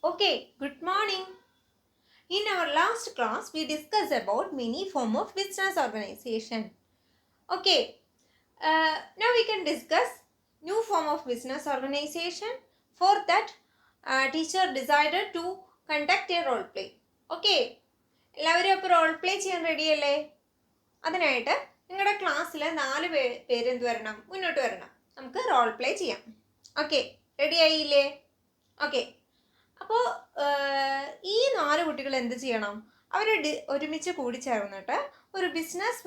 Okay, good morning. In our last class, we discussed about many form of business organization. Okay, now we can discuss new form of business organization. For that, teacher decided to conduct a role play. Okay, എല്ലാവരും അപ്പോൾ role play ചെയ്യാൻ ready അല്ലേ? അതിനായിട്ട് നിങ്ങളുടെ ക്ലാസ്സിൽ 4 പേര് എന്ത് വരണം? മുന്നോട്ട് വരണം. നമുക്ക് റോൾ പ്ലേ ചെയ്യാം. ഓക്കെ, റെഡി ആയില്ലേ? ഓക്കെ, അപ്പോൾ ഈ 4 കുട്ടികൾ എന്ത് ചെയ്യണം? അവർ ഒരുമിച്ച് കൂടിച്ചേർന്നിട്ട് ഒരു ബിസിനസ്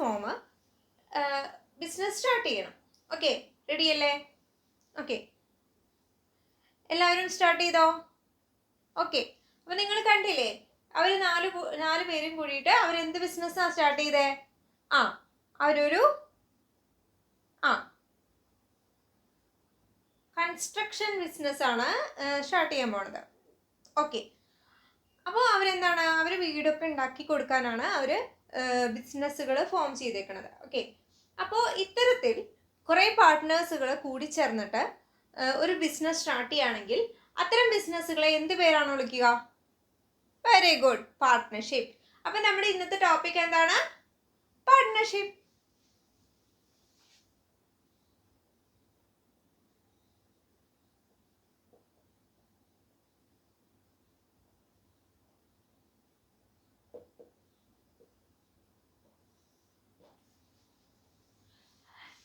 സ്റ്റാർട്ട് ചെയ്യണം. ഓക്കെ, റെഡി അല്ലേ? ഓക്കെ, എല്ലാവരും സ്റ്റാർട്ട് ചെയ്തോ? ഓക്കെ, അപ്പോൾ നിങ്ങൾ കണ്ടില്ലേ, അവർ നാല് പേരും കൂടിയിട്ട് അവരെന്ത് ബിസിനസ്സാണ് സ്റ്റാർട്ട് ചെയ്തേ? അവരൊരു കൺസ്ട്രക്ഷൻ ബിസിനസ്സാണ് സ്റ്റാർട്ട് ചെയ്യാൻ പോണത്. ഓക്കെ, അപ്പോൾ അവരെന്താണ്, അവർ വീടൊക്കെ ഉണ്ടാക്കി കൊടുക്കാനാണ് അവർ ബിസിനസ്സുകൾ ഫോം ചെയ്തേക്കുന്നത്. ഓക്കെ, അപ്പോൾ ഇത്തരത്തിൽ കുറേ പാർട്ട്നേഴ്സുകൾ കൂടിച്ചേർന്നിട്ട് ഒരു ബിസിനസ് സ്റ്റാർട്ട് ചെയ്യുകയാണെങ്കിൽ അത്തരം ബിസിനസ്സുകളെ എന്ത് പേരാണ് വിളിക്കുക? Very good, partnership. അപ്പം നമ്മുടെ ഇന്നത്തെ ടോപ്പിക് എന്താണ്? പാർട്ട്ണർഷിപ്പ്.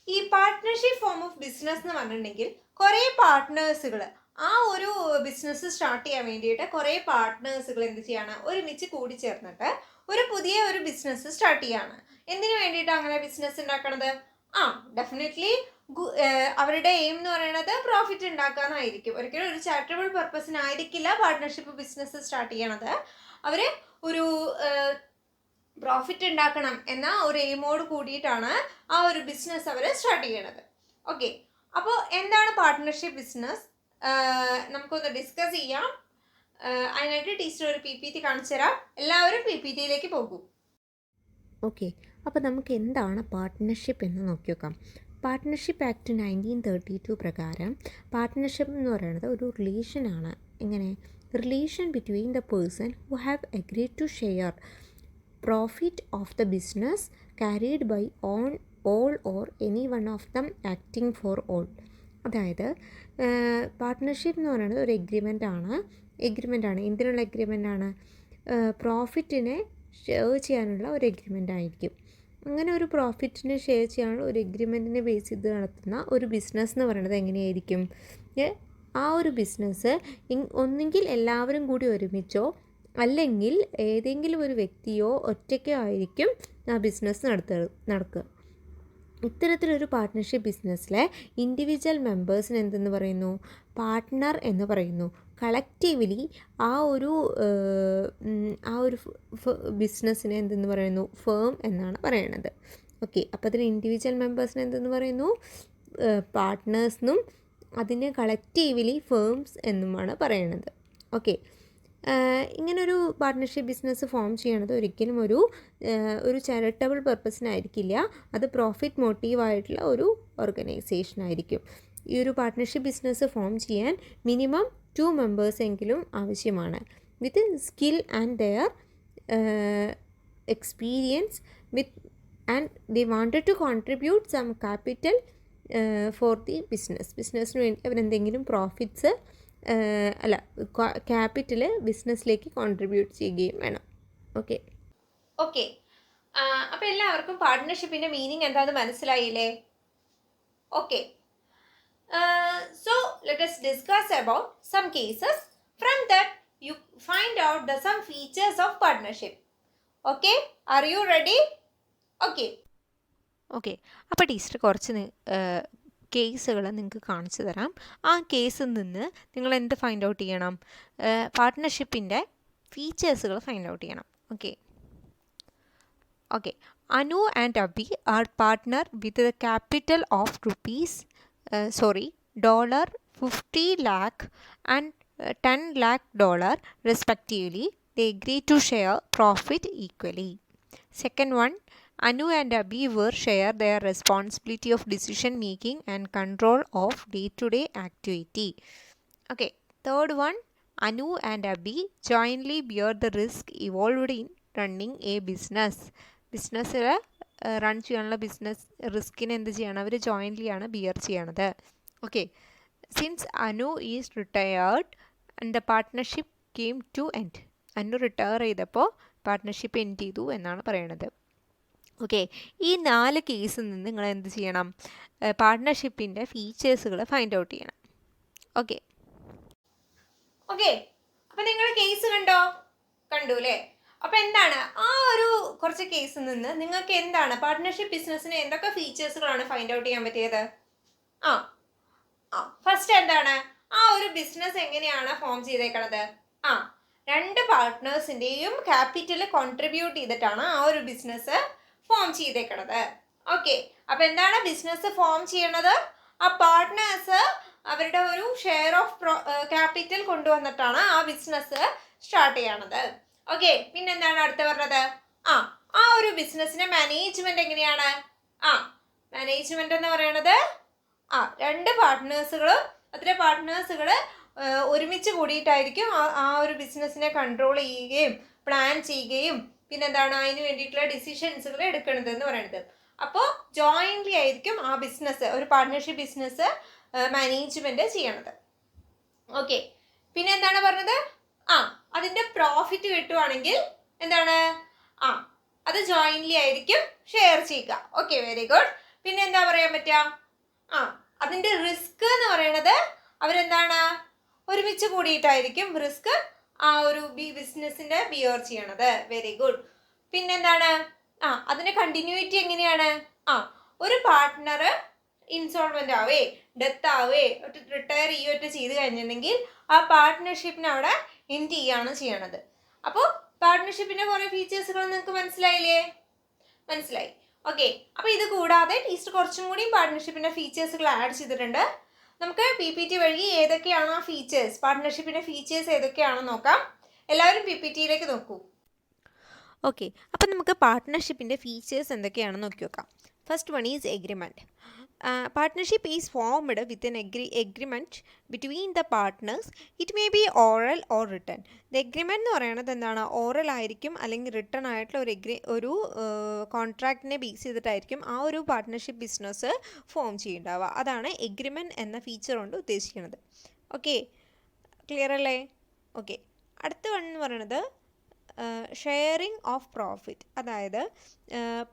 ഈ പാർട്ട്ണർഷിപ്പ് ഫോം ഓഫ് ബിസിനസ് എന്ന് പറഞ്ഞിട്ടുണ്ടെങ്കിൽ കുറേ പാർട്ട്നേഴ്സുകൾ ആ ഒരു ബിസിനസ് സ്റ്റാർട്ട് ചെയ്യാൻ വേണ്ടിയിട്ട് കുറേ പാർട്ട്നേഴ്സുകൾ എന്ത് ചെയ്യാണ്? ഒരുമിച്ച് കൂടിച്ചേർന്നിട്ട് ഒരു പുതിയ ഒരു ബിസിനസ് സ്റ്റാർട്ട് ചെയ്യാണ്. എന്തിനു വേണ്ടിയിട്ടാണ് അങ്ങനെ ബിസിനസ് ഉണ്ടാക്കണത്? ഡെഫിനറ്റ്ലി അവരുടെ എയിം എന്ന് പറയുന്നത് പ്രോഫിറ്റ് ഉണ്ടാക്കാനായിരിക്കും. ഒരിക്കലും ഒരു ചാരിറ്റബിൾ പർപ്പസിനായിരിക്കില്ല പാർട്ട്ണർഷിപ്പ് ബിസിനസ് സ്റ്റാർട്ട് ചെയ്യണത്. അവർ ഒരു പ്രോഫിറ്റ് ഉണ്ടാക്കണം എന്ന ഒരു എയിമോട് കൂടിയിട്ടാണ് ആ ഒരു ബിസിനസ് അവർ സ്റ്റാർട്ട് ചെയ്യണത്. ഓക്കെ, അപ്പോൾ എന്താണ് പാർട്ട്ണർഷിപ്പ് ബിസിനസ്? നമുക്കൊന്ന് ഡിസ്കസ് ചെയ്യാം. അതിനായിട്ട് ടീച്ചർ ഒരു PPT കാണിച്ചു തരാം. എല്ലാവരും PPTയിലേക്ക് പോകൂ. ഓക്കെ, അപ്പോൾ നമുക്ക് എന്താണ് പാർട്ട്ണർഷിപ്പ് എന്ന് നോക്കി നോക്കാം. പാർട്ട്ണർഷിപ്പ് ആക്ട് 1932 പ്രകാരം പാർട്ട്ണർഷിപ്പ് എന്ന് പറയുന്നത് ഒരു റിലേഷനാണ്. എങ്ങനെ? Relation between the person who have agreed to share profit of the business carried by all or any one of them acting for all. അതായത് പാർട്ട്ണർഷിപ്പ് എന്ന് പറയുന്നത് ഒരു എഗ്രിമെൻ്റാണ്. എന്തിനുള്ള എഗ്രിമെൻ്റാണ്? പ്രോഫിറ്റിനെ ഷെയർ ചെയ്യാനുള്ള ഒരു എഗ്രിമെൻ്റ് ആയിരിക്കും. അങ്ങനെ ഒരു പ്രോഫിറ്റിനെ ഷെയർ ചെയ്യാനുള്ള ഒരു എഗ്രിമെൻറ്റിനെ ബേസ് ചെയ്ത് നടത്തുന്ന ഒരു ബിസിനസ് എന്ന് പറയുന്നത് എങ്ങനെയായിരിക്കും? ആ ഒരു ബിസിനസ് ഒന്നുകിൽ എല്ലാവരും കൂടി ഒരുമിച്ചോ അല്ലെങ്കിൽ ഏതെങ്കിലും ഒരു വ്യക്തിയോ ഒറ്റയ്ക്കോ ആയിരിക്കും ആ ബിസിനസ് നടക്കുക. ഇത്തരത്തിലൊരു പാർട്ട്ണർഷിപ്പ് ബിസിനസ്സിലെ ഇൻഡിവിജ്വൽ മെമ്പേഴ്സിന് എന്തെന്ന് പറയുന്നു? പാർട്ട്ണർ എന്ന് പറയുന്നു. കളക്റ്റീവ്ലി ആ ഒരു ബിസിനസ്സിനെ എന്തെന്ന് പറയുന്നു? ഫേം എന്നാണ് പറയണത്. ഓക്കെ, അപ്പോൾ അതിന് ഇൻഡിവിജ്വൽ മെമ്പേഴ്സിന് എന്തെന്ന് പറയുന്നു? പാർട്ട്നേഴ്സെന്നും അതിനെ കളക്റ്റീവ്ലി ഫേംസ് എന്നുമാണ് പറയണത്. ഓക്കെ, ഇങ്ങനൊരു പാർട്ട്ണർഷിപ്പ് ബിസിനസ് ഫോം ചെയ്യണത് ഒരിക്കലും ഒരു ചാരിറ്റബിൾ പർപ്പസിനായിരിക്കില്ല. അത് പ്രോഫിറ്റ് മോട്ടീവായിട്ടുള്ള ഒരു ഓർഗനൈസേഷൻ ആയിരിക്കും. ഈ ഒരു പാർട്ട്ണർഷിപ്പ് ബിസിനസ് ഫോം ചെയ്യാൻ മിനിമം 2 മെമ്പേഴ്സ് എങ്കിലും ആവശ്യമാണ്. With skill and their experience and they wanted to contribute some capital for the ബിസിനസ്സിന് വേണ്ടി അവരെന്തെങ്കിലും പ്രോഫിറ്റ്സ് ക്യാപിറ്റൽ ബിസിനസ്സിലേക്ക് കോൺട്രിബ്യൂട്ട് ചെയ്യുകയും വേണം. ഓക്കെ, അപ്പോൾ എല്ലാവർക്കും പാർട്ട്ണർഷിപ്പിൻ്റെ മീനിങ് എന്താണെന്ന് മനസ്സിലായില്ലേ? Okay, so let us discuss about some cases. From that you find out some features of partnership. Okay, are you ready? Okay, അപ്പോൾ ടീച്ചർ കുറച്ച് കേസുകൾ നിങ്ങൾക്ക് കാണിച്ചു തരാം. ആ കേസിൽ നിന്ന് നിങ്ങൾ എന്ത് ഫൈൻഡ് ഔട്ട് ചെയ്യണം? പാർട്ട്ണർഷിപ്പിൻ്റെ ഫീച്ചേഴ്സുകൾ ഫൈൻഡ് ഔട്ട് ചെയ്യണം. Okay, Anu and Abi are partner with the capital of $50 lakh and $10 lakh respectively. They agreed to share profit equally. Second one, Anu and Abhi were share their responsibility of decision making and control of day-to-day activity. Okay, third one, Anu and Abi jointly bear the risk involved in running a ബിസിനസ്സിൽ run ചെയ്യാനുള്ള business റിസ്കിനെ എന്ത് ചെയ്യണം, അവർ jointly ആണ് bear ചെയ്യണത്. Okay, since Anu is retired and the partnership came to end. Anu retire ചെയ്തപ്പോൾ partnership end ചെയ്തു എന്നാണ് പറയണത്. ഓക്കെ, ഈ 4 കേസിൽ നിന്ന് നിങ്ങൾ എന്ത് ചെയ്യണം, പാർട്ട്ണർഷിപ്പിൻ്റെ ഫീച്ചേഴ്സുകൾ ഫൈൻഡ് ഔട്ട് ചെയ്യണം. ഓക്കെ ഓക്കെ അപ്പം നിങ്ങൾ കേസ് കണ്ടു അല്ലേ? അപ്പം എന്താണ് ആ ഒരു കുറച്ച് കേസിൽ നിന്ന് നിങ്ങൾക്ക് എന്താണ് പാർട്ട്ണർഷിപ്പ് ബിസിനസ്സിന് എന്തൊക്കെ ഫീച്ചേഴ്സുകളാണ് ഫൈൻഡ് ഔട്ട് ചെയ്യാൻ പറ്റിയത്? ഫസ്റ്റ് എന്താണ്, ആ ഒരു ബിസിനസ് എങ്ങനെയാണ് ഫോം ചെയ്തേക്കണത്? 2 പാർട്ട്നേഴ്സിൻ്റെയും ക്യാപിറ്റൽ കോൺട്രിബ്യൂട്ട് ചെയ്തിട്ടാണ് ആ ഒരു ബിസിനസ് ഫോം ചെയ്തേക്കണത്. ഓക്കെ, അപ്പം എന്താണ് ബിസിനസ് ഫോം ചെയ്യണത്? ആ പാർട്ട്നേഴ്സ് അവരുടെ ഒരു ഷെയർ ഓഫ് ക്യാപിറ്റൽ കൊണ്ടുവന്നിട്ടാണ് ആ ബിസിനസ് സ്റ്റാർട്ട് ചെയ്യണത്. ഓക്കെ, പിന്നെന്താണ് അടുത്ത് പറഞ്ഞത്? ആ ഒരു ബിസിനസ്സിന്റെ മാനേജ്മെന്റ് എങ്ങനെയാണ്? മാനേജ്മെന്റ് എന്ന് പറയണത് 2 പാർട്ട്നേഴ്സുകൾ ഒരുമിച്ച് കൂടിയിട്ടായിരിക്കും ആ ഒരു ബിസിനസ്സിനെ കൺട്രോൾ ചെയ്യുകയും പ്ലാൻ ചെയ്യുകയും പിന്നെന്താണ് അതിന് വേണ്ടിയിട്ടുള്ള ഡിസിഷൻസുകൾ എടുക്കണത് എന്ന് പറയുന്നത്. അപ്പോൾ ജോയിൻ്റ്ലി ആയിരിക്കും ആ ബിസിനസ്, ഒരു പാർട്ട്ണർഷിപ്പ് ബിസിനസ് മാനേജ്മെന്റ് ചെയ്യണത്. ഓക്കെ, പിന്നെ എന്താണ് പറഞ്ഞത്? അതിൻ്റെ പ്രോഫിറ്റ് കിട്ടുവാണെങ്കിൽ എന്താണ് അത് ജോയിൻ്റ്ലി ആയിരിക്കും ഷെയർ ചെയ്യുക. Okay, very good. പിന്നെ എന്താ പറയാൻ പറ്റുക? അതിൻ്റെ റിസ്ക് എന്ന് പറയണത് അവരെന്താണ് ഒരുമിച്ച് കൂടിയിട്ടായിരിക്കും റിസ്ക് ആ ഒരു ബിസിനസ്സിൻ്റെ ബിയർ ചെയ്യണത്. Very good. പിന്നെന്താണ് അതിൻ്റെ കണ്ടിന്യൂറ്റി എങ്ങനെയാണ്? ഒരു പാർട്ട്ണർ ഇൻസോൾവെൻ്റ് ആവേ, ഡെത്ത് ആവേ, റിട്ടയർ ചെയ്യുകയൊക്കെ ചെയ്ത് കഴിഞ്ഞിട്ടുണ്ടെങ്കിൽ ആ പാർട്ട്ണർഷിപ്പിനെ അവിടെ എൻഡ് ചെയ്യാണ് ചെയ്യണത്. അപ്പോൾ പാർട്ട്ണർഷിപ്പിൻ്റെ കുറേ ഫീച്ചേഴ്സുകൾ നിങ്ങൾക്ക് മനസ്സിലായില്ലേ? മനസ്സിലായി. ഓക്കെ, അപ്പോൾ ഇത് കൂടാതെ ടീച്ചർ കുറച്ചും കൂടി പാർട്ട്ണർഷിപ്പിൻ്റെ ഫീച്ചേഴ്സുകൾ ആഡ് ചെയ്തിട്ടുണ്ട്. നമുക്ക് PPT വഴി ഏതൊക്കെയാണ് ആ ഫീച്ചേഴ്സ്, പാർട്ട്ണർഷിപ്പിൻ്റെ ഫീച്ചേഴ്സ് ഏതൊക്കെയാണെന്ന് നോക്കാം. എല്ലാവരും PPTയിലേക്ക് നോക്കൂ. ഓക്കെ, അപ്പം നമുക്ക് പാർട്ട്ണർഷിപ്പിൻ്റെ ഫീച്ചേഴ്സ് എന്തൊക്കെയാണെന്ന് നോക്കി നോക്കാം. First one is agreement. Partnership is formed with an agreement between the partners. It may be oral or written. The agreement എന്ന് പറയുന്നത് എന്താണ്? ഓറൽ ആയിരിക്കും അല്ലെങ്കിൽ റിട്ടൺ ആയിട്ടുള്ള ഒരു കോൺട്രാക്റ്റിനെ ബേസ് ചെയ്തിട്ടായിരിക്കും ആ ഒരു പാർട്ട്ണർഷിപ്പ് ബിസിനസ് ഫോം ചെയ്യുന്നുണ്ടാവുക. അതാണ് എഗ്രിമെൻറ്റ് എന്ന ഫീച്ചർ കൊണ്ട് ഉദ്ദേശിക്കുന്നത്. ഓക്കെ, ക്ലിയർ അല്ലേ? ഓക്കെ, അടുത്ത വൺ എന്ന് പറയുന്നത് ഷെയറിങ് ഓഫ് പ്രോഫിറ്റ്. അതായത്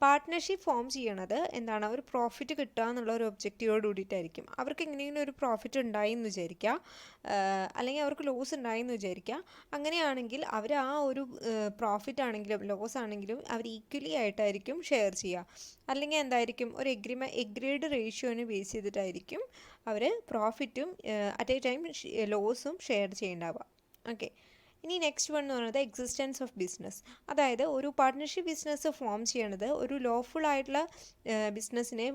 പാർട്ട്ണർഷിപ്പ് ഫോം ചെയ്യണത് എന്താണ്, ഒരു പ്രോഫിറ്റ് കിട്ടുക എന്നുള്ള ഒരു ഒബ്ജക്റ്റീവോട് കൂടിയിട്ടായിരിക്കും. അവർക്ക് എങ്ങനെയെങ്കിലും ഒരു പ്രോഫിറ്റ് ഉണ്ടായി എന്ന് വിചാരിക്കുക, അല്ലെങ്കിൽ അവർക്ക് ലോസ് ഉണ്ടായി എന്ന് വിചാരിക്കുക. അങ്ങനെയാണെങ്കിൽ അവർ ആ ഒരു പ്രോഫിറ്റ് ആണെങ്കിലും ലോസ് ആണെങ്കിലും അവർ ഈക്വലി ആയിട്ടായിരിക്കും ഷെയർ ചെയ്യുക. അല്ലെങ്കിൽ എന്തായിരിക്കും, ഒരു എഗ്രീഡ് റേഷ്യോനെ ബേസ് ചെയ്തിട്ടായിരിക്കും അവർ പ്രോഫിറ്റും അറ്റ് എ ടൈം ലോസും ഷെയർ ചെയ്യുന്നുണ്ടാവുക. ഓക്കെ, ഇനി നെക്സ്റ്റ് വൺ എന്ന് പറയുന്നത് എക്സിസ്റ്റൻസ് ഓഫ് ബിസിനസ്. അതായത് ഒരു പാർട്ട്ണർഷിപ്പ് ബിസിനസ് ഫോം ചെയ്യണത് ഒരു ലോഫുൾ ആയിട്ടുള്ള ബിസിനസ്സിനെ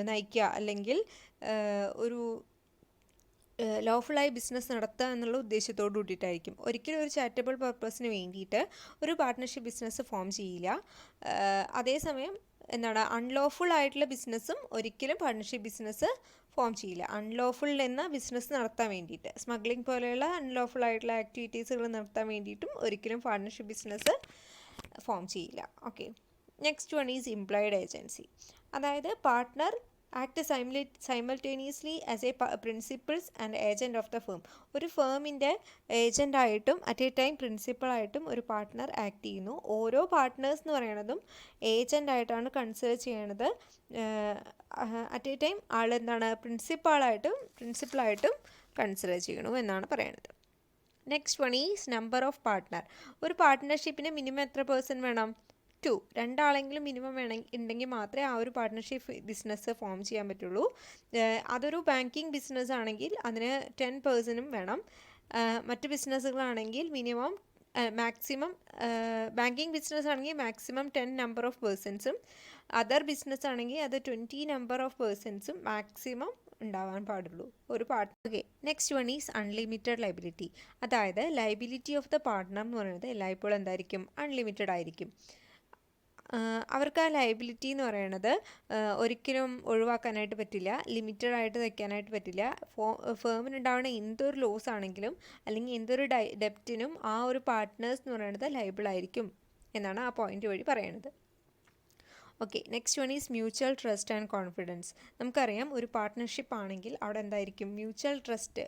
നയിക്കുക അല്ലെങ്കിൽ ഒരു ലോഫുള്ളായി ബിസിനസ് നടത്തുക എന്നുള്ള ഉദ്ദേശത്തോടു കൂടിയിട്ടായിരിക്കും. ഒരിക്കലും ഒരു ചാരിറ്റബിൾ പർപ്പസിന് വേണ്ടിയിട്ട് ഒരു പാർട്ട്ണർഷിപ്പ് ബിസിനസ് ഫോം ചെയ്യില്ല. അതേസമയം എന്താണ്, അൺലോഫുൾ ആയിട്ടുള്ള ബിസിനസ്സും ഒരിക്കലും പാർട്ട്ണർഷിപ്പ് ബിസിനസ് ഫോം ചെയ്യില്ല. അൺലോഫുൾ എന്ന ബിസിനസ് നടത്താൻ വേണ്ടിയിട്ട്, സ്മഗ്ലിംഗ് പോലെയുള്ള അൺലോഫുൾ ആയിട്ടുള്ള ആക്ടിവിറ്റീസുകൾ നടത്താൻ വേണ്ടിയിട്ടും ഒരിക്കലും പാർട്ട്ണർഷിപ്പ് ബിസിനസ് ഫോം ചെയ്യില്ല. Okay, next one is implied agency. അതായത് partner act simultaneously as a principals and agent of the firm. ഒരു ഫേമിൻ്റെ ഏജൻ്റായിട്ടും അറ്റ് എ ടൈം പ്രിൻസിപ്പളായിട്ടും ഒരു പാർട്ട്ണർ ആക്ട് ചെയ്യുന്നു. ഓരോ പാർട്ട്നേഴ്സ് എന്ന് പറയുന്നതും ഏജൻ്റായിട്ടാണ് കൺസിഡർ ചെയ്യണത്. അറ്റ് എ ടൈം ആളെന്താണ്, പ്രിൻസിപ്പളായിട്ടും കൺസിഡർ ചെയ്യണു എന്നാണ് പറയുന്നത്. Next one is number of partner. ഒരു പാർട്ട്ണർഷിപ്പിന് മിനിമം എത്ര പേഴ്സൺ വേണം? 2. 2 ആളെങ്കിലും മിനിമം ഉണ്ടെങ്കിൽ മാത്രമേ ആ ഒരു പാർട്ട്ണർഷിപ്പ് ബിസിനസ് ഫോം ചെയ്യാൻ പറ്റുള്ളൂ. അതൊരു ബാങ്കിങ് ബിസിനസ് ആണെങ്കിൽ അതിന് 10 പേഴ്സണും വേണം. മറ്റ് ബിസിനസ്സുകളാണെങ്കിൽ മാക്സിമം ബാങ്കിങ് ബിസിനസ് ആണെങ്കിൽ മാക്സിമം 10 നമ്പർ ഓഫ് പേഴ്സൺസും, അതർ ബിസിനസ് ആണെങ്കിൽ അത് 20 നമ്പർ ഓഫ് പേഴ്സൺസും മാക്സിമം ഉണ്ടാവാൻ പാടുള്ളൂ ഒരു partner. Okay, next one is unlimited liability. അതായത് ലയബിലിറ്റി ഓഫ് ദ പാർട്ട്ണർ എന്ന് പറയുന്നത് എല്ലായ്പ്പോഴും എന്തായിരിക്കും, അൺലിമിറ്റഡ് ആയിരിക്കും. അവർക്ക് ആ ലയബിലിറ്റി എന്ന് പറയുന്നത് ഒരിക്കലും ഒഴിവാക്കാനായിട്ട് പറ്റില്ല, ലിമിറ്റഡ് ആയിട്ട് വയ്ക്കാനായിട്ട് പറ്റില്ല. ഫേമിനുണ്ടാവുന്ന എന്തൊരു ലോസ് ആണെങ്കിലും അല്ലെങ്കിൽ എന്തൊരു ഡെപ്റ്റിനും ആ ഒരു പാർട്ട്നേഴ്സ് എന്ന് പറയുന്നത് ലയബിൾ ആയിരിക്കും എന്നാണ് ആ പോയിന്റ് വഴി പറയുന്നത്. Okay, next one is mutual trust and confidence. നമുക്കറിയാം ഒരു പാർട്ട്ണർഷിപ്പ് ആണെങ്കിൽ അവിടെ എന്തായിരിക്കും, മ്യൂച്വൽ ട്രസ്റ്റ്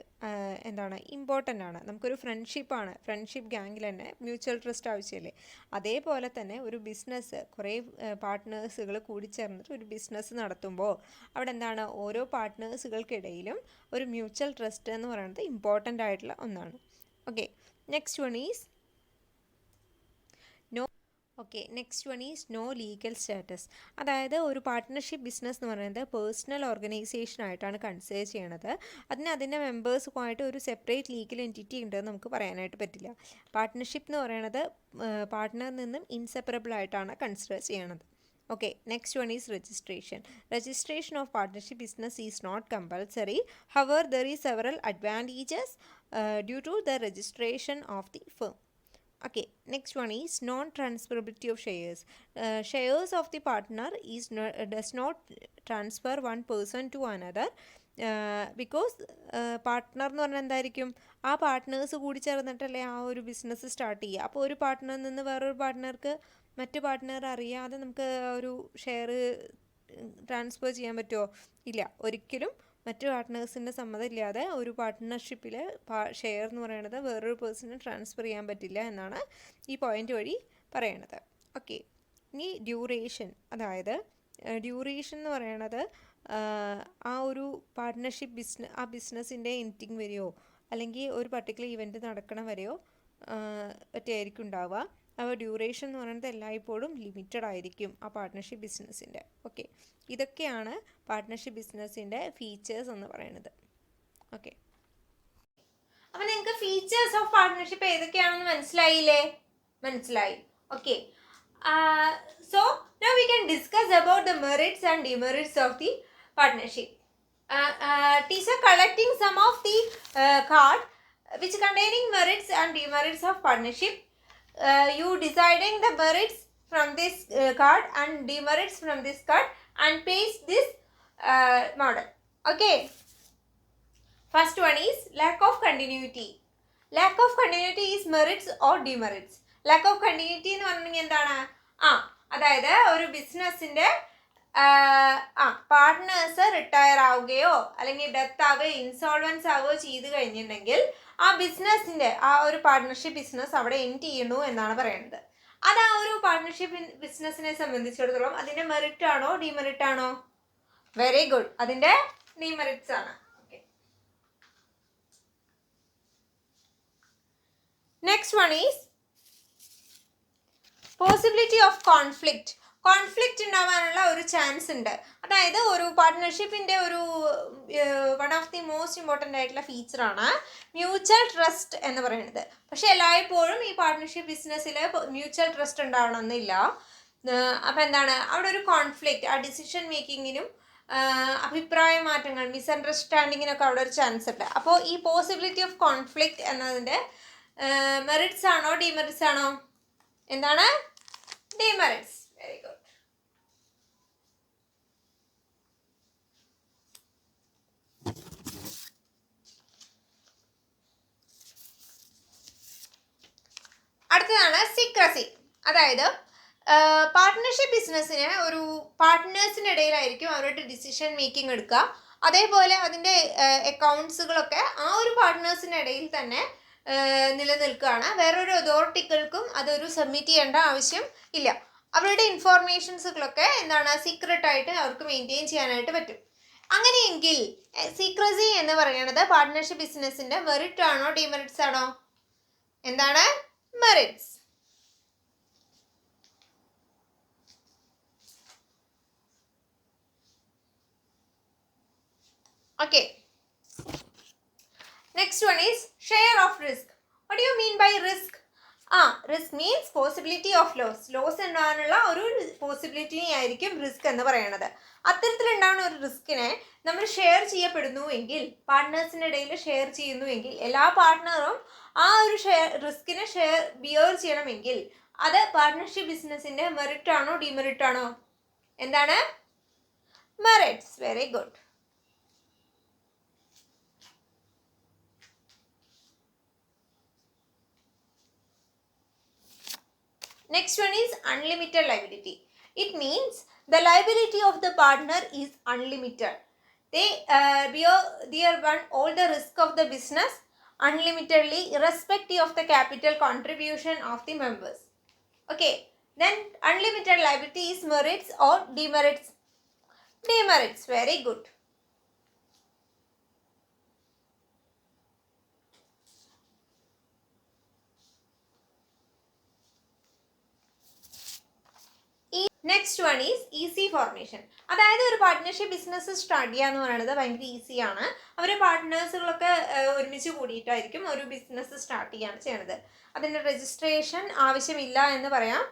എന്താണ് ഇമ്പോർട്ടൻ്റ് ആണ്. നമുക്കൊരു ഫ്രണ്ട്ഷിപ്പാണ്, ഫ്രണ്ട്ഷിപ്പ് ഗ്യാങ്ങിൽ തന്നെ മ്യൂച്വൽ ട്രസ്റ്റ് ആവശ്യമല്ലേ. അതേപോലെ തന്നെ ഒരു ബിസിനസ് കുറേ പാർട്ട്നേഴ്സുകൾ കൂടിച്ചേർന്നിട്ട് ഒരു ബിസിനസ് നടത്തുമ്പോൾ അവിടെ എന്താണ്, ഓരോ പാർട്ട്നേഴ്സുകൾക്കിടയിലും ഒരു മ്യൂച്വൽ ട്രസ്റ്റ് എന്ന് പറയുന്നത് ഇമ്പോർട്ടൻ്റ് ആയിട്ടുള്ള ഒന്നാണ്. Okay, next one is no legal status. അതായത് ഒരു പാർട്ട്ണർഷിപ്പ് ബിസിനസ് എന്ന് പറയുന്നത് പേഴ്സണൽ ഓർഗനൈസേഷനായിട്ടാണ് കൺസിഡർ ചെയ്യണത്. അതിൻ്റെ മെമ്പേഴ്സുമായിട്ട് ഒരു സെപ്പറേറ്റ് ലീഗൽ എൻറ്റിറ്റി ഉണ്ടെന്ന് നമുക്ക് പറയാനായിട്ട് പറ്റില്ല. പാർട്ട്ണർഷിപ്പ് എന്ന് പറയുന്നത് പാർട്ട്ണറിൽ നിന്നും ഇൻസെപ്പറബിൾ ആയിട്ടാണ് കൺസിഡർ ചെയ്യണത്. Okay, next one is registration of partnership business is not compulsory. However there is several advantages due to the registration of the firm. Okay, next one is non-transferability of shares. Shares of the partner does not transfer one person to another because partner എന്ന് പറഞ്ഞാൽ എന്തായിരിക്കും, ആ partners കൂടി ചേർന്നിട്ടല്ലേ ആ ഒരു business start ചെയ്യുക. അപ്പോൾ ഒരു പാർട്ട്ണറിൽ നിന്ന് വേറൊരു പാർട്ട്ണർക്ക് മറ്റു പാർട്ട്ണർ അറിയാതെ നമുക്ക് ഒരു ഷെയർ ട്രാൻസ്ഫർ ചെയ്യാൻ പറ്റുമോ? ഇല്ല, ഒരിക്കലും മറ്റു പാർട്ട്നേഴ്സിൻ്റെ സമ്മതമില്ലാതെ ഒരു പാർട്ട്ണർഷിപ്പിൽ ഷെയർ എന്ന് പറയുന്നത് വേറൊരു പേഴ്സണിന് ട്രാൻസ്ഫർ ചെയ്യാൻ പറ്റില്ല എന്നാണ് ഈ പോയിന്റ് വഴി പറയണത്. ഓക്കെ, ഇനി ഡ്യൂറേഷൻ. അതായത് ഡ്യൂറേഷൻ എന്ന് പറയണത് ആ ഒരു പാർട്ട്ണർഷിപ്പ് ആ ബിസിനസ്സിൻ്റെ എൻഡിങ് വരെയോ അല്ലെങ്കിൽ ഒരു പർട്ടിക്കുലർ ഇവൻറ്റ് നടക്കണ വരെയോ ഒറ്റയായിരിക്കും ഉണ്ടാവുക. അപ്പോൾ ഡ്യൂറേഷൻ എന്ന് പറയുന്നത് എല്ലായ്പ്പോഴും ലിമിറ്റഡ് ആയിരിക്കും ആ പാർട്ട്ണർഷിപ്പ് ബിസിനസ്സിൻ്റെ. ഓക്കെ, ഇതൊക്കെയാണ് പാർട്ട്ണർഷിപ്പ് ബിസിനസ്സിൻ്റെ ഫീച്ചേഴ്സ് എന്ന് പറയുന്നത്. ഓക്കെ, അപ്പോൾ നിങ്ങൾക്ക് ഫീച്ചേഴ്സ് ഓഫ് പാർട്ട്ണർഷിപ്പ് ഏതൊക്കെയാണെന്ന് മനസ്സിലായി. Okay, so now we can discuss about the merits and demerits of the partnership. Teacher collecting some of the card which containing merits and demerits of partnership. You deciding the merits from this card and demerits from this card and paste this model. Okay, first one is lack of continuity. Lack of continuity is merits or demerits. Lack of continuity എന്ന് പറഞ്ഞെങ്കിൽ എന്താണ്, അതായത് ഒരു ബിസിനസ്സിൻ്റെ partners retire ആവുകയോ അല്ലെങ്കിൽ death ആവുകയോ ഇൻസോൾവൻസ് ആവുകയോ ചെയ്ത് കഴിഞ്ഞിട്ടുണ്ടെങ്കിൽ ആ ബിസിനസ്സിൻ്റെ ആ ഒരു പാർട്ട്ണർഷിപ്പ് ബിസിനസ് അവിടെ എൻഡ് ചെയ്യണു എന്നാണ് പറയുന്നത്. അത് ആ ഒരു പാർട്ട്ണർഷിപ്പ് ബിസിനസ്സിനെ സംബന്ധിച്ചിടത്തോളം അതിൻ്റെ മെറിറ്റ് ആണോ ഡിമെറിറ്റ് ആണോ? വെരി ഗുഡ്, അതിൻ്റെ ഡിമെറിറ്റ്സ് ആണ്. Okay, next one is possibility of conflict. Conflict ഉണ്ടാവാനുള്ള ഒരു ചാൻസ് ഉണ്ട്. അതായത് ഒരു പാർട്ട്ണർഷിപ്പിൻ്റെ ഒരു one of the most important ആയിട്ടുള്ള ഫീച്ചറാണ് മ്യൂച്വൽ ട്രസ്റ്റ് എന്ന് പറയുന്നത്. പക്ഷേ എല്ലായ്പ്പോഴും ഈ പാർട്ട്ണർഷിപ്പ് ബിസിനസ്സിൽ മ്യൂച്വൽ ട്രസ്റ്റ് ഉണ്ടാവണമെന്നില്ല. അപ്പോൾ എന്താണ്, അവിടെ ഒരു കോൺഫ്ലിക്റ്റ്, ആ ഡിസിഷൻ മേക്കിങ്ങിനും അഭിപ്രായ മാറ്റങ്ങൾ, മിസ്അണ്ടർസ്റ്റാൻഡിങ്ങിനൊക്കെ അവിടെ ഒരു ചാൻസ് ഉണ്ട്. അപ്പോൾ ഈ പോസിബിലിറ്റി ഓഫ് കോൺഫ്ലിക്റ്റ് എന്നതിൻ്റെ മെറിറ്റ്സ് ആണോ ഡിമെറിറ്റ്സ് ആണോ? എന്താണ്? ഡിമെറിറ്റ്സ്. Very good. അടുത്തതാണ് സീക്രസി. അതായത് പാർട്ട്ണർഷിപ്പ് ബിസിനസ്സിന് ഒരു പാർട്ട്നേഴ്സിൻ്റെ ഇടയിലായിരിക്കും അവരുടെ ഡിസിഷൻ മേക്കിംഗ് എടുക്കുക. അതേപോലെ അതിൻ്റെ അക്കൗണ്ട്സുകളൊക്കെ ആ ഒരു പാർട്ട്നേഴ്സിൻ്റെ ഇടയിൽ തന്നെ നിലനിൽക്കുകയാണ്. വേറൊരു അതോറിറ്റികൾക്കും അതൊരു സബ്മിറ്റ് ചെയ്യേണ്ട ആവശ്യം ഇല്ല. അവരുടെ ഇൻഫോർമേഷൻസുകളൊക്കെ എന്താണ്, സീക്രട്ടായിട്ട് അവർക്ക് മെയിൻറ്റെയിൻ ചെയ്യാനായിട്ട് പറ്റും. അങ്ങനെയെങ്കിൽ സീക്രസി എന്ന് പറയുന്നത് പാർട്ട്ണർഷിപ്പ് ബിസിനസ്സിൻ്റെ മെറിറ്റ് ആണോ ഡിമെറിറ്റ്സ് ആണോ? എന്താണ്? Merits. Okay. Next one is share of risk. What do you mean by risk? Risk means possibility of loss. Loss ഉണ്ടാകാനുള്ള ഒരു പോസിബിലിറ്റി ആയിരിക്കും റിസ്ക് എന്ന് പറയുന്നത്. അത്തരത്തിലുണ്ടാകുന്ന ഒരു റിസ്കിനെ നമ്മൾ ഷെയർ ചെയ്യപ്പെടുന്നുവെങ്കിൽ, പാർട്ട്നേഴ്സിൻ്റെ ഇടയിൽ ഷെയർ ചെയ്യുന്നുവെങ്കിൽ, എല്ലാ പാർട്ട്ണറും ആ ഒരു റിസ്കിനെ ബിയർ ചെയ്യണമെങ്കിൽ അത് പാർട്ട്ണർഷിപ്പ് ബിസിനസിന്റെ മെറിറ്റ് ആണോ ഡിമെറിറ്റ് ആണോ? എന്താണ്? Merits. Very good. Next one is unlimited liability. It means the liability of the partner is unlimited. They bear all the risk of the business unlimitedly, irrespective of the capital contribution of the members. Okay. Then unlimited liability is merits or demerits? Demerits. Very good. Next one is easy formation. അതായത് ഒരു partnership business start ചെയ്യുക എന്ന് പറയുന്നത് ഭയങ്കര ഈസിയാണ്. അവർ പാർട്ട്നേഴ്സുകളൊക്കെ ഒരുമിച്ച് കൂടിയിട്ടായിരിക്കും ഒരു business start ചെയ്യുകയാണ് ചെയ്യണത്. അതിൻ്റെ രജിസ്ട്രേഷൻ ആവശ്യമില്ല എന്ന് പറയാം.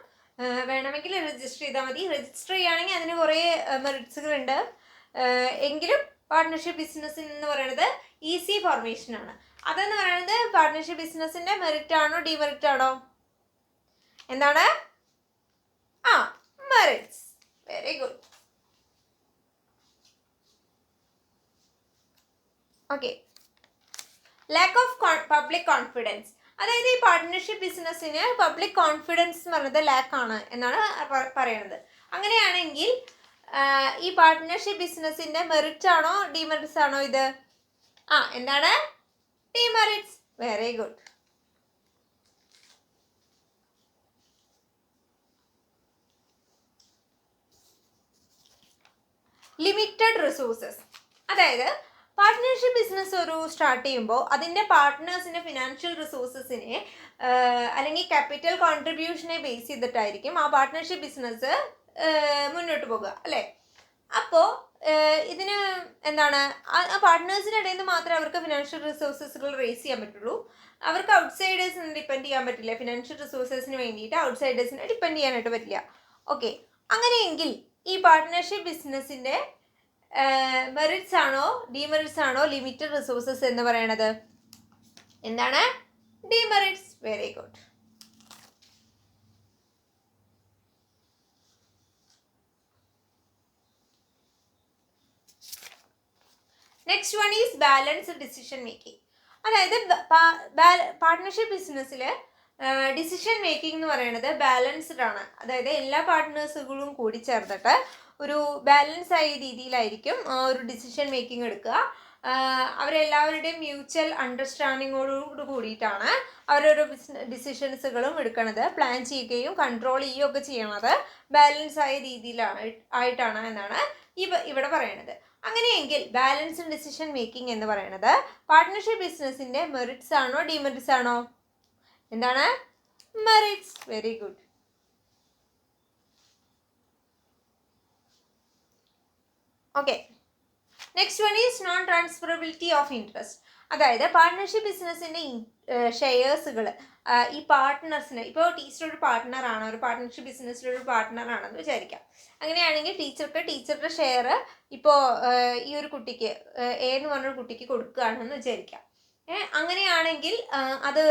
വേണമെങ്കിൽ രജിസ്റ്റർ ചെയ്താൽ മതി. രജിസ്റ്റർ ചെയ്യുകയാണെങ്കിൽ അതിന് കുറേ മെറിറ്റ്സുകളുണ്ട്. എങ്കിലും പാർട്ട്ണർഷിപ്പ് ബിസിനസ് എന്ന് പറയുന്നത് ഈസി ഫോർമേഷനാണ്. അതെന്ന് പറയുന്നത് പാർട്ട്ണർഷിപ്പ് ബിസിനസ്സിൻ്റെ മെറിറ്റ് ആണോ ഡിമെറിറ്റ് ആണോ? എന്താണ്? Merits. Very good. Okay. Lack of public confidence. അതായത് ഈ പാർട്ട്ണർഷിപ്പ് ബിസിനസ്സിന് പബ്ലിക് കോൺഫിഡൻസ് എന്ന് പറയുന്നത് ലാക്ക് ആണ് എന്നാണ് പറയുന്നത്. അങ്ങനെയാണെങ്കിൽ ഈ പാർട്ട്ണർഷിപ്പ് ബിസിനസ്സിന്റെ മെറിറ്റ് ആണോ ഡിമെറിറ്റ്സ് ആണോ ഇത്? എന്താണ്? Demerits. Very good. Limited resources. അതായത് പാർട്ട്ണർഷിപ്പ് ബിസിനസ് ഒരു സ്റ്റാർട്ട് ചെയ്യുമ്പോൾ അതിൻ്റെ പാർട്ട്നേഴ്സിൻ്റെ ഫിനാൻഷ്യൽ റിസോഴ്സസിനെ അല്ലെങ്കിൽ ക്യാപിറ്റൽ കോൺട്രിബ്യൂഷനെ ബേസ് ചെയ്തിട്ടായിരിക്കും ആ പാർട്ട്ണർഷിപ്പ് ബിസിനസ് മുന്നോട്ട് പോകുക, അല്ലേ? അപ്പോൾ ഇതിന് എന്താണ്, ആ പാർട്ട്നേഴ്സിൻ്റെ ഇടയിൽ നിന്ന് മാത്രമേ അവർക്ക് ഫിനാൻഷ്യൽ റിസോഴ്സസുകൾ റേസ് ചെയ്യാൻ പറ്റുള്ളൂ. അവർക്ക് ഔട്ട്സൈഡേഴ്സിനെ ഡിപ്പെൻഡ് ചെയ്യാൻ പറ്റില്ല. ഫിനാൻഷ്യൽ റിസോഴ്സസിന് വേണ്ടിയിട്ട് ഔട്ട്സൈഡേഴ്സിനെ ഡിപ്പെൻഡ് ചെയ്യാനായിട്ട് പറ്റില്ല. ഓക്കെ. അങ്ങനെയെങ്കിൽ ഈ പാർട്ട്ണർഷിപ്പ് ബിസിനസ്സിൻ്റെ മെറിറ്റ്സ് ആണോ ഡിമെറിറ്റ്സ് ആണോ ലിമിറ്റഡ് റിസോഴ്സസ് എന്ന് പറയണത്? എന്താണ്? Demerits. Very good. Next one is balanced decision making. അതായത് പാർട്ട്ണർഷിപ്പ് ബിസിനസ്സിൽ ഡിസിഷൻ മേക്കിംഗ് എന്ന് പറയുന്നത് ബാലൻസ്ഡ് ആണ്. അതായത് എല്ലാ പാർട്ട്നേഴ്സുകളും കൂടി ചേർന്നിട്ട് ഒരു ബാലൻസ് ആയ രീതിയിലായിരിക്കും ഒരു ഡിസിഷൻ മേക്കിംഗ് എടുക്കുക. അവരെല്ലാവരുടെയും മ്യൂച്വൽ അണ്ടർസ്റ്റാൻഡിങ്ങോട് കൂടിയിട്ടാണ് അവരോരോ ഡിസിഷൻസുകളും എടുക്കുന്നത്. പ്ലാൻ ചെയ്യുകയും കൺട്രോൾ ചെയ്യുകയും ഒക്കെ ചെയ്യണത് ബാലൻസ് ആയ രീതിയിലായിട്ടാണ് എന്നാണ് ഇവിടെ പറയുന്നത്. അങ്ങനെയെങ്കിൽ ബാലൻസ്ഡ് ഡിസിഷൻ മേക്കിംഗ് എന്ന് പറയുന്നത് പാർട്ട്ണർഷിപ്പ് ബിസിനസ്സിൻ്റെ മെറിറ്റ്സ് ആണോ ഡിമെറിറ്റ്സ് ആണോ? എന്താണ്? Merits. Very good. Okay. Next one is known transferability of interest. അതായത് പാർട്ട്ണർഷിപ്പ് ബിസിനസ്സിൻ്റെ ഷെയർസുകൾ ഈ പാർട്ട്നേഴ്സിന്, ഇപ്പോൾ ടീച്ചർ ഒരു പാർട്ട്ണറാണ്, ഒരു പാർട്ട്ണർഷിപ്പ് ബിസിനസ്സിലൊരു പാർട്ട്ണറാണെന്ന് വിചാരിക്കാം. അങ്ങനെയാണെങ്കിൽ ടീച്ചറുടെ ഷെയർ ഇപ്പോൾ ഈ ഒരു കുട്ടിക്ക് എന്ന് പറഞ്ഞൊരു കുട്ടിക്ക് കൊടുക്കുകയാണെന്ന് വിചാരിക്കാം. അങ്ങനെയാണെങ്കിൽ അത്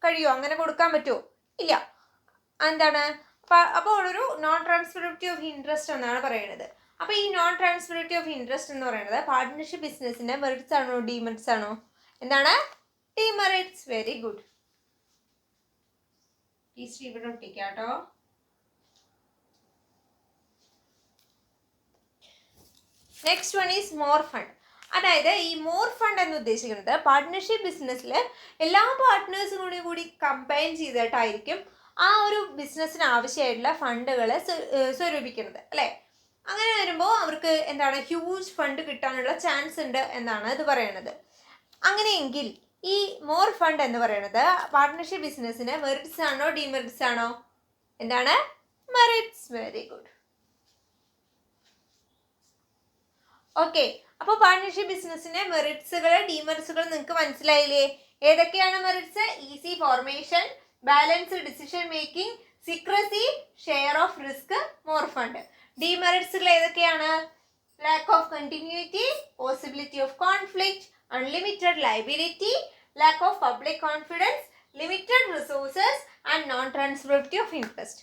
കഴിയുമോ? അങ്ങനെ കൊടുക്കാൻ പറ്റുമോ? ഇല്ല. എന്താണ്? അപ്പോൾ ഒരു നോൺ ട്രാൻസ്ഫറബിലിറ്റി ഓഫ് ഇൻട്രസ്റ്റ് എന്നാണ് പറയുന്നത്. അപ്പോൾ ഈ നോൺ ട്രാൻസ്ഫറബിലിറ്റി ഓഫ് ഇൻട്രസ്റ്റ് എന്ന് പറയുന്നത് പാർട്ട്ണർഷിപ്പ് ബിസിനസ്സിൻ്റെ മെറിറ്റ്സ് ആണോ ഡിമെറിറ്റ്സ് ആണോ? എന്താണ്? ഡിമെറിറ്റ്സ്. Very good. ടീച്ചർ ഇവിടെ ഒട്ടിക്കാം കേട്ടോ. Next one is more fund. അതായത് ഈ മോർ ഫണ്ട് എന്ന് ഉദ്ദേശിക്കുന്നത് പാർട്ട്ണർഷിപ്പ് ബിസിനസ്സിൽ എല്ലാ പാർട്ട്നേഴ്സും കൂടി കമ്പൈൻ ചെയ്തിട്ടായിരിക്കും ആ ഒരു ബിസിനസ്സിന് ആവശ്യമായിട്ടുള്ള ഫണ്ടുകൾ സ്വരൂപിക്കുന്നത്, അല്ലേ? അങ്ങനെ വരുമ്പോൾ അവർക്ക് എന്താണ്, ഹ്യൂജ് ഫണ്ട് കിട്ടാനുള്ള ചാൻസ് ഉണ്ട് എന്നാണ് ഇത് പറയുന്നത്. അങ്ങനെയെങ്കിൽ ഈ മോർ ഫണ്ട് എന്ന് പറയുന്നത് പാർട്ട്ണർഷിപ്പ് ബിസിനസ്സിന് മെറിറ്റ്സ് ആണോ ഡിമെറിറ്റ്സ് ആണോ? എന്താണ്? മെറിറ്റ്സ്. Very good. ഓക്കെ. അപ്പോൾ പാർട്ട്ണർഷിപ്പ് ബിസിനസ്സിന്റെ മെറിറ്റ്സുകൾ ഡിമെറിറ്റ്സുകൾ നിങ്ങൾക്ക് മനസ്സിലായില്ലേ? ഏതൊക്കെയാണ് merits? Easy formation, balanced decision making, secrecy, share of risk, more fund. ഡിമെറിറ്റ്സുകൾ ഏതൊക്കെയാണ്? Lack of continuity, possibility of conflict, unlimited liability, lack of public confidence, limited resources and non transferability of interest.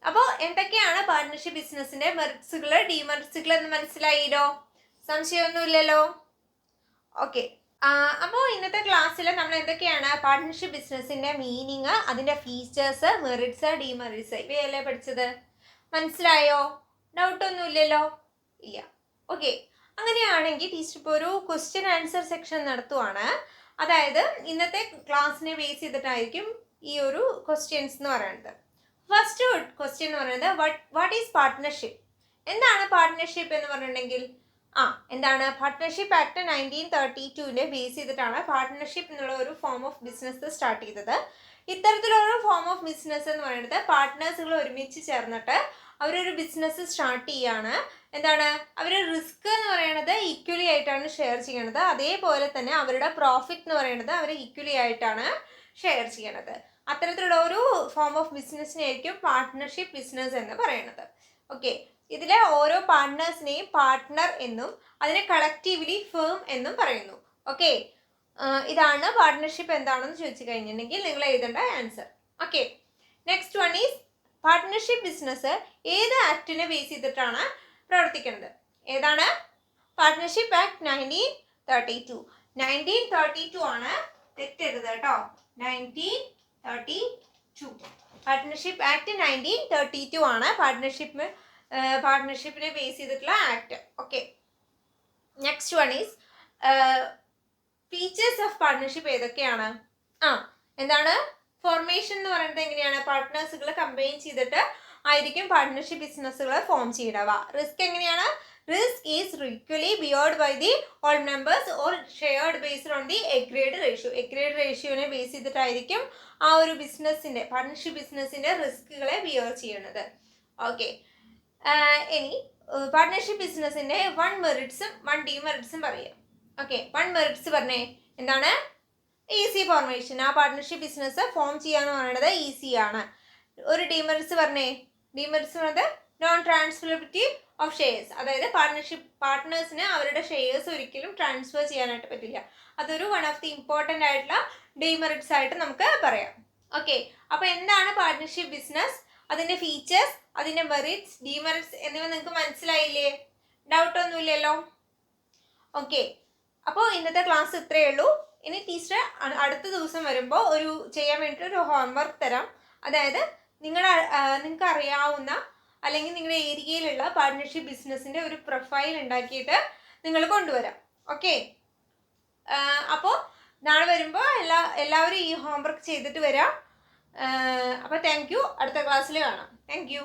അപ്പോൾ എന്തൊക്കെയാണ് partnership ബിസിനസ്സിന്റെ മെറിറ്റ്സുകൾ ഡിമെറിറ്റ്സുകൾ എന്ന് മനസ്സിലായില്ലോ? സംശയമൊന്നുമില്ലല്ലോ? Okay. അപ്പോൾ ഇന്നത്തെ ക്ലാസ്സിൽ നമ്മൾ എന്തൊക്കെയാണ് പാർട്ട്ണർഷിപ്പ് ബിസിനസ്സിന്റെ മീനിങ്, അതിന്റെ ഫീച്ചേഴ്സ്, മെറിറ്റ്സ്, ഡിമെറിറ്റ്സ് ഇവയല്ലേ പഠിച്ചത്? മനസ്സിലായോ? ഡൗട്ടൊന്നുമില്ലല്ലോ? ഇല്ല. ഓക്കെ. അങ്ങനെയാണെങ്കിൽ ടീച്ചർ ഇപ്പോൾ ഒരു ക്വസ്റ്റ്യൻ ആൻസർ സെക്ഷൻ നടത്തുവാണ്. അതായത് ഇന്നത്തെ ക്ലാസ്സിനെ ബേസ് ചെയ്തിട്ടായിരിക്കും ഈ ഒരു ക്വസ്റ്റ്യൻസ് എന്ന് പറയുന്നത്. ഫസ്റ്റ് ക്വസ്റ്റ്യൻ എന്ന് പറയുന്നത് വാട്ട് ഈസ് പാർട്ട്ണർഷിപ്പ്? എന്താണ് പാർട്ട്ണർഷിപ്പ് എന്ന് പറഞ്ഞിട്ടുണ്ടെങ്കിൽ എന്താണ് പാർട്ട്ണർഷിപ്പ് ആക്ട് 1932 ബേസ് ചെയ്തിട്ടാണ് പാർട്ട്ണർഷിപ്പ് എന്നുള്ള ഒരു ഫോം ഓഫ് ബിസിനസ് സ്റ്റാർട്ട് ചെയ്തത്. ഇത്തരത്തിലുള്ള ഫോം ഓഫ് ബിസിനസ് എന്ന് പറയുന്നത് പാർട്ട്നേഴ്സുകൾ ഒരുമിച്ച് ചേർന്നിട്ട് അവരൊരു ബിസിനസ് സ്റ്റാർട്ട് ചെയ്യാണ്. എന്താണ് അവർ റിസ്ക് എന്ന് പറയുന്നത് ഈക്വലി ആയിട്ടാണ് ഷെയർ ചെയ്യണത്. അതേപോലെ തന്നെ അവരുടെ പ്രോഫിറ്റ് എന്ന് പറയുന്നത് അവർ ഈക്വലി ആയിട്ടാണ് ഷെയർ ചെയ്യണത്. അത്തരത്തിലുള്ള ഒരു ഫോം ഓഫ് ബിസിനസ്സിനായിരിക്കും പാർട്ട്ണർഷിപ്പ് ബിസിനസ് എന്ന് പറയുന്നത്. ഓക്കെ. ഇതിലെ ഓരോ പാർട്ട്നേഴ്സിനെയും പാർട്ട്ണർ എന്നും അതിനെ കളക്റ്റീവ്ലി ഫേം എന്നും പറയുന്നു. ഓക്കെ. ഇതാണ് പാർട്ട്ണർഷിപ്പ് എന്താണെന്ന് ചോദിച്ചു കഴിഞ്ഞിട്ടുണ്ടെങ്കിൽ നിങ്ങൾ എഴുതേണ്ട answer. Okay. Next one is partnership business ഏത് ആക്ടിനെ ബേസ് ചെയ്തിട്ടാണ് പ്രവർത്തിക്കുന്നത്? ഏതാണ്? Partnership act 1932. 1932 ആണ്, തെറ്റരുത് കേട്ടോ. 1932 പാർട്ട്ണർഷിപ്പ് ആക്ട് 1932 ആണ് പാർട്ട്ണർഷിപ്പിനെ ബേസ് ചെയ്തിട്ടുള്ള act. Okay. Next one is features of partnership ഏതൊക്കെയാണ്? എന്താണ് ഫോർമേഷൻ എന്ന് പറയുന്നത്? എങ്ങനെയാണ് പാർട്ട്നേഴ്സുകൾ കമ്പൈൻ ചെയ്തിട്ട് ആയിരിക്കും പാർട്ട്ണർഷിപ്പ് ബിസിനസ്സുകൾ ഫോം ചെയ്യണവ. റിസ്ക് എങ്ങനെയാണ്? Risk is equally borne by the all members or shared based on the agreed ratio. Agreed റേഷ്യോനെ ബേസ് ചെയ്തിട്ടായിരിക്കും ആ ഒരു ബിസിനസ്സിന്റെ പാർട്ട്ണർഷിപ്പ് ബിസിനസ്സിന്റെ റിസ്കുകളെ ബിയർ ചെയ്യണത്. ഓക്കെ. ഇനി പാർട്ട്ണർഷിപ്പ് ബിസിനസ്സിന്റെ 1 മെറിറ്റ്സും 1 ഡിമെറിറ്റ്സും പറയാം. ഓക്കെ. 1 മെറിറ്റ്സ് പറഞ്ഞേ. എന്താണ്? Easy formation. ആ പാർട്ട്ണർഷിപ്പ് ബിസിനസ് ഫോം ചെയ്യാന്ന് പറയുന്നത് ഈസിയാണ്. ഒരു ഡിമെറിറ്റ്സ് പറഞ്ഞേ. ഡിമെറിറ്റ്സ് പറയുന്നത് നോൺ ട്രാൻസ്ഫറബിലിറ്റി ഓഫ് ഷെയർസ്. അതായത് പാർട്ട്നേഴ്സിന് അവരുടെ ഷെയർസ് ഒരിക്കലും ട്രാൻസ്ഫർ ചെയ്യാനായിട്ട് പറ്റില്ല. അതൊരു വൺ ഓഫ് ദി ഇമ്പോർട്ടൻ്റ് ആയിട്ടുള്ള ഡിമെറിറ്റ്സ് ആയിട്ട് നമുക്ക് പറയാം. ഓക്കെ. അപ്പോൾ എന്താണ് പാർട്ട്ണർഷിപ്പ് ബിസിനസ്, അതിൻ്റെ ഫീച്ചേഴ്സ്, അതിൻ്റെ മെറിറ്റ്സ്, ഡിമെറിറ്റ്സ് എന്നിവ നിങ്ങൾക്ക് മനസ്സിലായില്ലേ? ഡൗട്ടൊന്നുമില്ലല്ലോ? ഓക്കെ. അപ്പോൾ ഇന്നത്തെ ക്ലാസ് ഇത്രയേ ഉള്ളൂ. ഇനി ടീച്ചർ അടുത്ത ദിവസം വരുമ്പോൾ ചെയ്യാൻ വേണ്ടിയിട്ട് ഒരു ഹോംവർക്ക് തരാം. അതായത് നിങ്ങൾക്ക് അറിയാവുന്ന അല്ലെങ്കിൽ നിങ്ങളുടെ ഏരിയയിലുള്ള പാർട്ട്ണർഷിപ്പ് ബിസിനസ്സിൻ്റെ ഒരു പ്രൊഫൈൽ ഉണ്ടാക്കിയിട്ട് നിങ്ങൾ കൊണ്ടുവരാം. ഓക്കെ. അപ്പോൾ നാളെ വരുമ്പോൾ എല്ലാവരും ഈ ഹോംവർക്ക് ചെയ്തിട്ട് വരാം. അപ്പോൾ താങ്ക് യു. അടുത്ത ക്ലാസ്സിൽ കാണാം. Thank you.